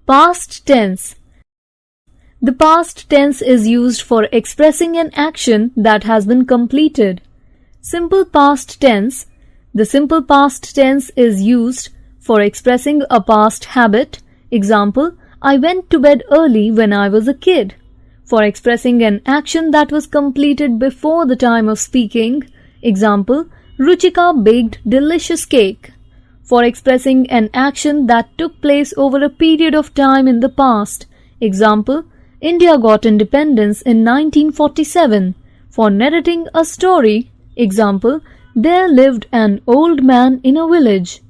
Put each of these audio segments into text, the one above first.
Past tense. The past tense is used for expressing an action that has been completed. Simple past tense. The simple past tense is used for expressing a past habit. Example, I went to bed early when I was a kid. For expressing an action that was completed before the time of speaking. Example, Ruchika baked delicious cake. For expressing an action that took place over a period of time in the past. Example, India got independence in 1947. For narrating a story. Example, there lived an old man in a village.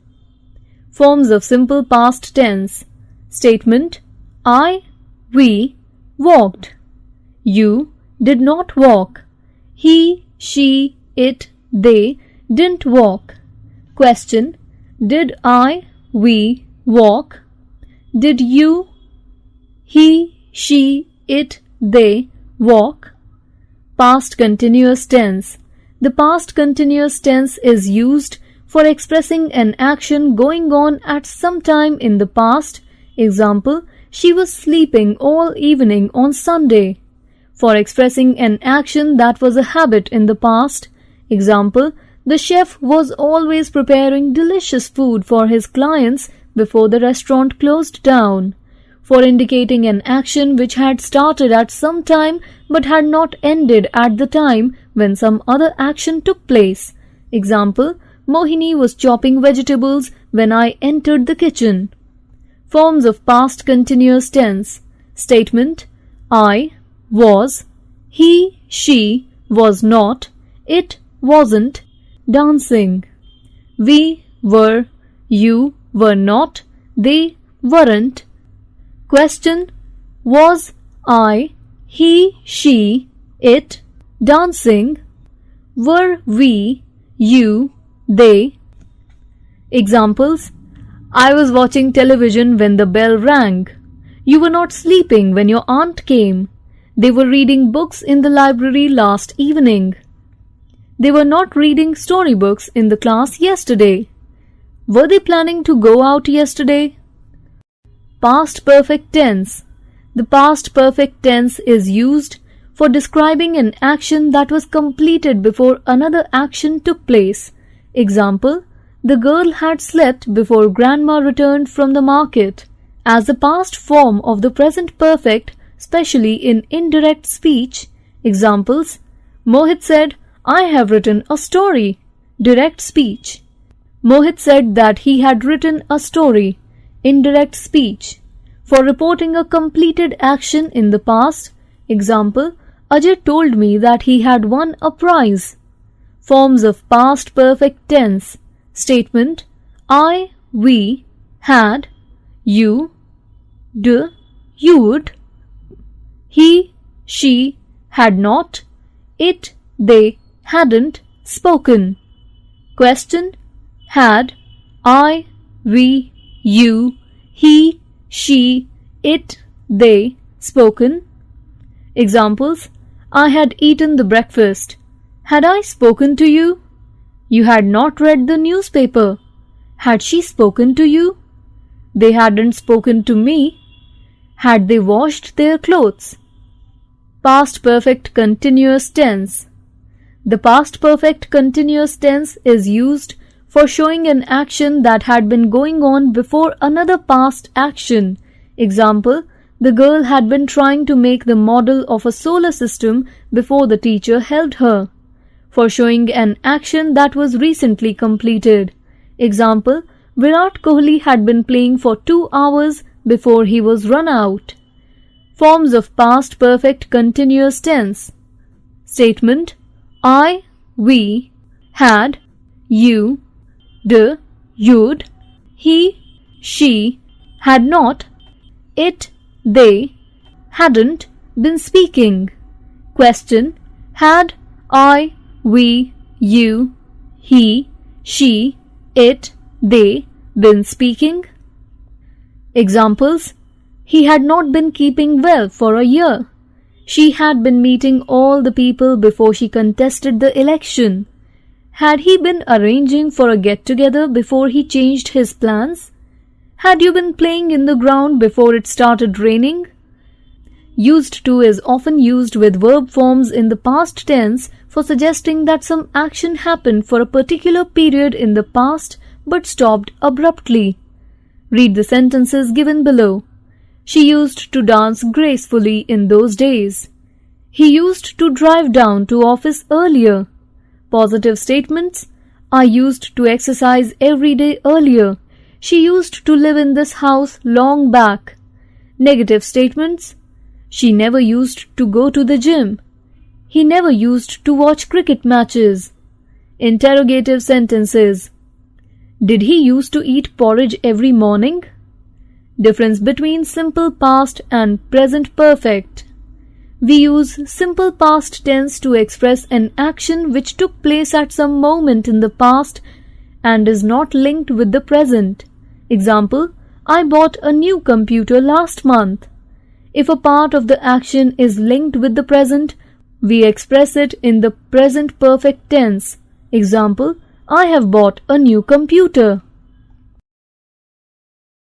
Forms of simple past tense. Statement, I, we, walked. You did not walk. He, she, it, they didn't walk. Question, did I, we walk? Did you, he, she, it, they walk? Past continuous tense. The past continuous tense is used for expressing an action going on at some time in the past. Example, she was sleeping all evening on Sunday. For expressing an action that was a habit in the past. Example, the chef was always preparing delicious food for his clients before the restaurant closed down. For indicating an action which had started at some time but had not ended at the time when some other action took place. Example, Mohini was chopping vegetables when I entered the kitchen. Forms of past continuous tense. Statement, I was, he, she was not, it wasn't, dancing. We were, you were not, they weren't. Question, was I, he, she, it, dancing? Were we, you, they? Examples, I was watching television when the bell rang. You were not sleeping when your aunt came. They were reading books in the library last evening. They were not reading storybooks in the class yesterday. Were they planning to go out yesterday? Past perfect tense. The past perfect tense is used for describing an action that was completed before another action took place. Example, the girl had slept before grandma returned from the market. As the past form of the present perfect, especially in indirect speech. Examples, Mohit said, I have written a story. Direct speech. Mohit said that he had written a story. Indirect speech. For reporting a completed action in the past. Example, Ajay told me that he had won a prize. Forms of past perfect tense. Statement, I, we, had, you, you'd, he, she, had not, it, they, hadn't, spoken. Question, had, I, we, you, he, she, it, they, spoken. Examples, I had eaten the breakfast. Had I spoken to you? You had not read the newspaper. Had she spoken to you? They hadn't spoken to me. Had they washed their clothes? Past perfect continuous tense. The past perfect continuous tense is used for showing an action that had been going on before another past action. Example, the girl had been trying to make the model of a solar system before the teacher helped her. For showing an action that was recently completed. Example, Virat Kohli had been playing for 2 hours before he was run out. Forms of past perfect continuous tense. Statement, I, we, had, you, you'd, he, she, had not, it, they, hadn't been speaking. Question, had, I, we, you, he, she, it, they been speaking? Examples, he had not been keeping well for a year. She had been meeting all the people before she contested the election. Had he been arranging for a get-together before he changed his plans? Had you been playing in the ground before it started raining? Used to is often used with verb forms in the past tense for suggesting that some action happened for a particular period in the past but stopped abruptly. Read the sentences given below. She used to dance gracefully in those days. He used to drive down to office earlier. Positive statements. I used to exercise every day earlier. She used to live in this house long back. Negative statements. She never used to go to the gym. He never used to watch cricket matches. Interrogative sentences. Did he used to eat porridge every morning? Difference between simple past and present perfect. We use simple past tense to express an action which took place at some moment in the past and is not linked with the present. Example, I bought a new computer last month. If a part of the action is linked with the present, we express it in the present perfect tense. Example, I have bought a new computer.